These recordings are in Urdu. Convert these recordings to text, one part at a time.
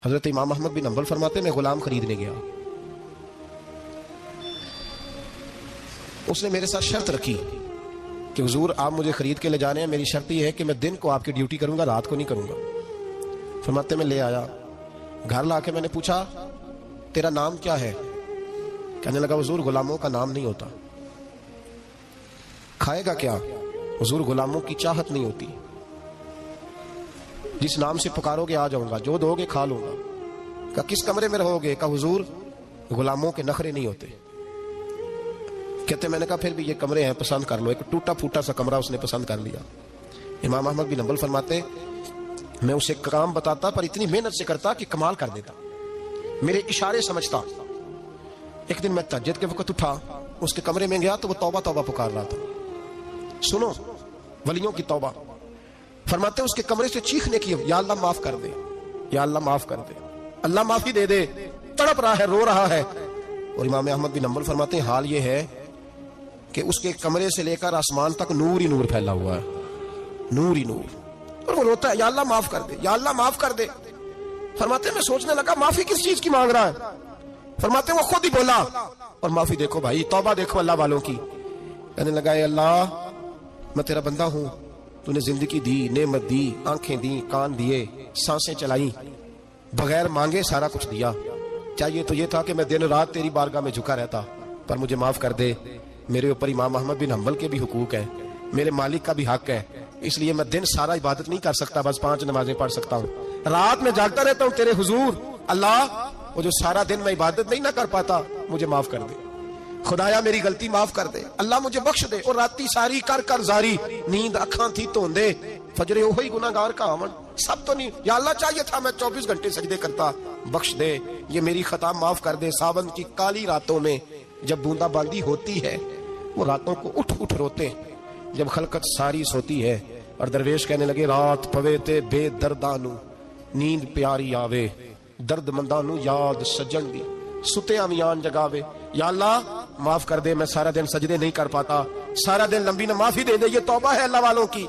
حضرت امام احمد بن حنبل فرماتے میں غلام خریدنے گیا، اس نے میرے ساتھ شرط رکھی کہ حضور آپ مجھے خرید کے لے جانے ہیں، میری شرط یہ ہے کہ میں دن کو آپ کی ڈیوٹی کروں گا، رات کو نہیں کروں گا۔ فرماتے میں لے آیا، گھر لا کے میں نے پوچھا تیرا نام کیا ہے؟ کہنے لگا حضور غلاموں کا نام نہیں ہوتا۔ کھائے گا کیا؟ حضور غلاموں کی چاہت نہیں ہوتی، جس نام سے پکارو گے آ جاؤں گا، جو دو گے کھا لوں گا۔ کہا کس کمرے میں رہو گے؟ کہا حضور غلاموں کے نخرے نہیں ہوتے۔ کہتے میں نے کہا پھر بھی یہ کمرے ہیں پسند کر لو۔ ایک ٹوٹا پھوٹا سا کمرہ اس نے پسند کر لیا۔ امام احمد بن حنبل فرماتے میں اسے کام بتاتا پر اتنی محنت سے کرتا کہ کمال کر دیتا، میرے اشارے سمجھتا۔ ایک دن میں تہجد کے وقت اٹھا، اس کے کمرے میں گیا تو وہ توبہ توبہ پکار رہا تھا۔ سنو ولیوں کی توبہ، فرماتے اس کے کمرے سے چیخنے کی، یا اللہ معاف کر دے، یا اللہ معاف کر دے، اللہ معافی دے دے، تڑپ رہا ہے، رو رہا ہے۔ اور امام احمد بن حنبل فرماتے ہیں حال یہ ہے کہ اس کے کمرے سے لے کر آسمان تک نور ہی نور پھیلا ہوا ہے، نور ہی نور، اور وہ روتا ہے یا اللہ معاف کر دے، یا اللہ معاف کر دے۔ فرماتے میں سوچنے لگا معافی کس چیز کی مانگ رہا ہے؟ فرماتے وہ خود ہی بولا، اور معافی دیکھو بھائی، توبہ دیکھو اللہ والوں کی۔ کہنے لگا اے اللہ میں تیرا بندہ ہوں، تو نے زندگی دی، نعمت دی، آنکھیں دی، کان دیے، سانسیں چلائی، بغیر مانگے سارا کچھ دیا۔ چاہیے تو یہ تھا کہ میں دن رات تیری بارگاہ میں جھکا رہتا، پر مجھے معاف کر دے۔ میرے اوپر امام احمد بن حنبل کے بھی حقوق ہیں، میرے مالک کا بھی حق ہے، اس لیے میں دن سارا عبادت نہیں کر سکتا، بس 5 نمازیں پڑھ سکتا ہوں، رات میں جاگتا رہتا ہوں تیرے حضور۔ اللہ وہ جو سارا دن میں عبادت نہیں نہ کر پاتا مجھے معاف کر دے، خدایا میری غلطی معاف کر دے، اللہ مجھے بخش دے۔ اور راتی ساری کر کر زاری، نیند اکھاں تھی توندے، فجرے وہی گناہگار کا آمن، سب تو نہیں، یا اللہ چاہیے تھا میں 24 گھنٹے سجدے کرتا، بخش دے، یہ میری خطا معاف کر دے۔ ساون کی کالی راتوں میں جب بوندا باندی ہوتی ہے، وہ راتوں کو اٹھ اٹھ روتے، جب خلقت ساری سوتی ہے، اور درویش کہنے لگے رات پوے تے بے دردانو نیند پیاری آوے، درد مندانو یاد سجن دی ستے امیان جگاوے۔ یا اللہ معاف کر دے، میں سارا دن سجدے نہیں کر پاتا، سارا دن لمبی معافی دے دے، یہ توبہ ہے اللہ والوں کی۔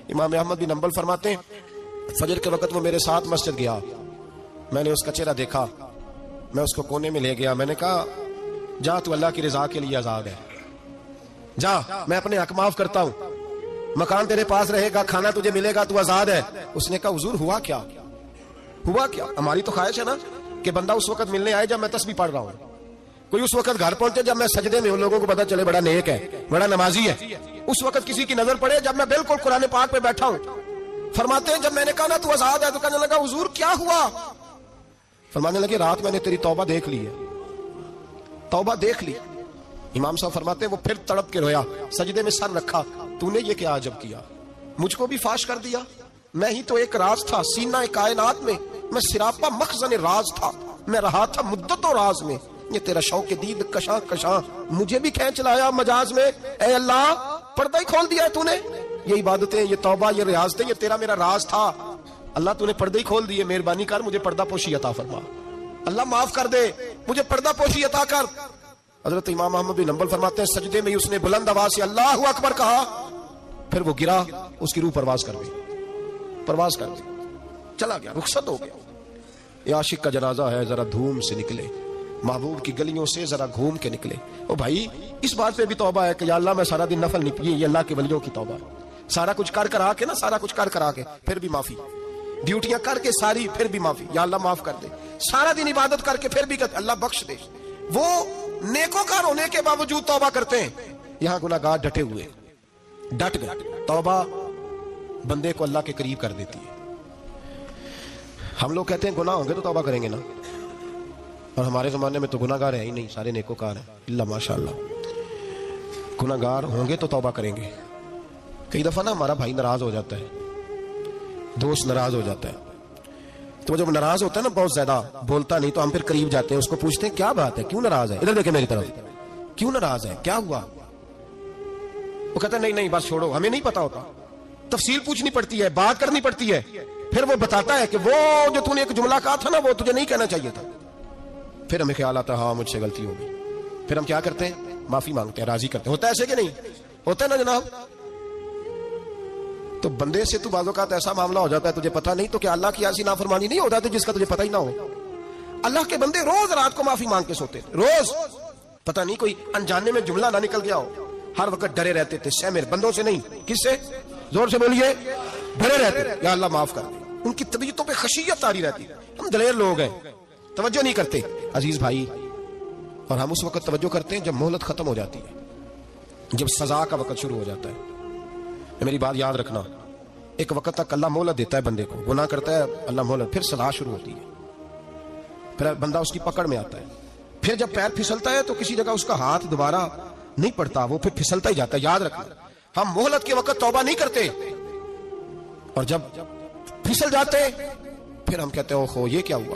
امام احمد بن حنبل فرماتے ہیں فجر کے وقت وہ میرے ساتھ مسجد گیا، میں نے اس کا چہرہ دیکھا، میں اس کو کونے میں لے گیا، میں نے کہا جا تو اللہ کی رضا کے لیے آزاد ہے، جا میں اپنے حق معاف کرتا ہوں، مکان تیرے پاس رہے گا، کھانا تجھے ملے گا، تو آزاد ہے۔ اس نے کہا حضور ہوا کیا؟ ہوا کیا؟ ہماری تو خواہش ہے نا کہ بندہ اس وقت ملنے آئے جب میں تسبیح پڑھ رہا ہوں، کوئی اس وقت گھر پہنچے جب میں سجدے میں ہوں، لوگوں کو پتا چلے بڑا نیک ہے، بڑا نمازی ہے، اس وقت کسی کی نظر پڑے جب میں بالکل قرآن پاک پہ بیٹھا ہوں۔ فرماتے ہیں جب میں نے کہا نا تو آزاد ہے، تو کہنے لگا حضور کیا ہوا؟ فرمانے لگے رات میں نے تیری توبہ دیکھ لی ہے، توبہ دیکھ لی۔ امام صاحب فرماتے ہیں وہ پھر تڑپ کے رویا، سجدے میں سر رکھا، تو نے یہ کیا عجب کیا، مجھ کو بھی فاش کر دیا، میں ہی تو ایک راز تھا سینہ کائنات میں، میں سراپا مخزن راز تھا، میں رہا تھا مدت و راز میں، یہ تیرا شوق دید کشاں کشاں مجھے بھی کھینچ لایا مجاز میں۔ اے اللہ پردہ ہی کھول دیا ہے تو نے، یہ عبادتیں، یہ توبہ، یہ ریاضتیں، یہ تیرا میرا راز تھا، اللہ تو نے پردہ ہی کھول دیے، مہربانی کر مجھے پردہ پوشی عطا فرما، اللہ معاف کر دے، مجھے پردہ پوشی عطا کر۔ حضرت امام احمد بن حنبل فرماتے ہیں سجدے میں اس نے بلند آواز سے اللہ اکبر کہا، پھر وہ گرا، اس کی روح پرواز کر گئی، پرواز کر گئی، چلا گیا، رخصت ہو گیا۔ یہ عاشق کا جنازہ ہے، ذرا دھوم سے نکلے، محبوب کی گلیوں سے ذرا گھوم کے نکلے۔ او بھائی اس بات پہ بھی توبہ ہے کہ یا اللہ میں سارا دن نفل نہیں پی، یہ اللہ کے ولیوں کی توبہ ہے، سارا کچھ کر کر آ کے نا، سارا کچھ کر کر آ کے پھر بھی معافی، ڈیوٹیاں کر کے ساری پھر بھی معافی، یا اللہ معاف کر دے، سارا دن عبادت کر کے پھر بھی کہتے اللہ بخش دے۔ وہ نیکوکار ہونے کے باوجود توبہ کرتے ہیں، یہاں گناہگار ڈٹے ہوئے، ڈٹ گئے۔ توبہ بندے کو اللہ کے قریب کر دیتی ہے۔ ہم لوگ کہتے ہیں گناہ ہوں گے تو توبہ کریں گے نا، اور ہمارے زمانے میں تو گناہگار ہے ہی نہیں، سارے نیکوکار ہیں، اللہ ماشاءاللہ، گناہگار ہوں گے تو توبہ کریں گے۔ کئی دفعہ نا ہمارا بھائی ناراض ہو جاتا ہے، دوست ناراض ہو جاتا ہے، تو جب ناراض ہوتا ہے نا بہت زیادہ بولتا نہیں، تو ہم پھر قریب جاتے ہیں، اس کو پوچھتے ہیں کیا بات ہے، کیوں ناراض ہے، ادھر دیکھیں میری طرف، کیوں ناراض ہے، کیا ہوا؟ وہ کہتا ہے نہیں نہیں بس چھوڑو، ہمیں نہیں پتا ہوتا، تفصیل پوچھنی پڑتی ہے، بات کرنی پڑتی ہے، پھر وہ بتاتا ہے کہ وہ جو تو نے ایک جملہ کہا تھا نا وہ تجھے نہیں کہنا چاہیے تھا، پھر ہمیں خیال آتا ہے ہاں مجھ سے غلطی ہو گئی، پھر ہم کیا کرتے ہیں معافی مانگتے ہیں، راضی کرتے ہیں۔ ہوتا ہے ایسے کہ نہیں ہوتا ہے نا جناب؟ تو بندے سے تو بعض اوقات ایسا معاملہ ہو جاتا ہے تجھے پتہ نہیں، تو کیا اللہ کی ایسی نافرمانی نہیں ہو جاتی جس کا تجھے پتہ ہی نہ ہو؟ اللہ کے بندے روز رات کو معافی مانگ کے سوتے تھے، روز، پتہ نہیں کوئی انجانے میں جملہ نہ نکل گیا ہو، ہر وقت ڈرے رہتے تھے، سہمر بندوں سے نہیں، کس سے؟ زور سے بولیے، ڈرے رہتے تھے یا اللہ معاف کر دے۔ ان کی طبیعتوں پہ خشیت آری رہتی، ہم دلیر لوگ ہیں، توجہ نہیں کرتے عزیز بھائی، اور ہم اس وقت توجہ کرتے ہیں جب مہلت ختم ہو جاتی ہے، جب سزا کا وقت شروع ہو جاتا ہے۔ میری بات یاد رکھنا، ایک وقت تک اللہ مہلت دیتا ہے بندے کو، گناہ کرتا ہے اللہ مہلت، پھر سزا شروع ہوتی ہے، پھر بندہ اس کی پکڑ میں آتا ہے، پھر جب پیر پھسلتا ہے تو کسی جگہ اس کا ہاتھ دوبارہ نہیں پڑتا، وہ پھر پھسلتا ہی جاتا ہے۔ یاد رکھنا، ہم مہلت کے وقت توبہ نہیں کرتے، اور جب پھسل جاتے پھر ہم کہتے ہیں اوہو یہ کیا ہوا۔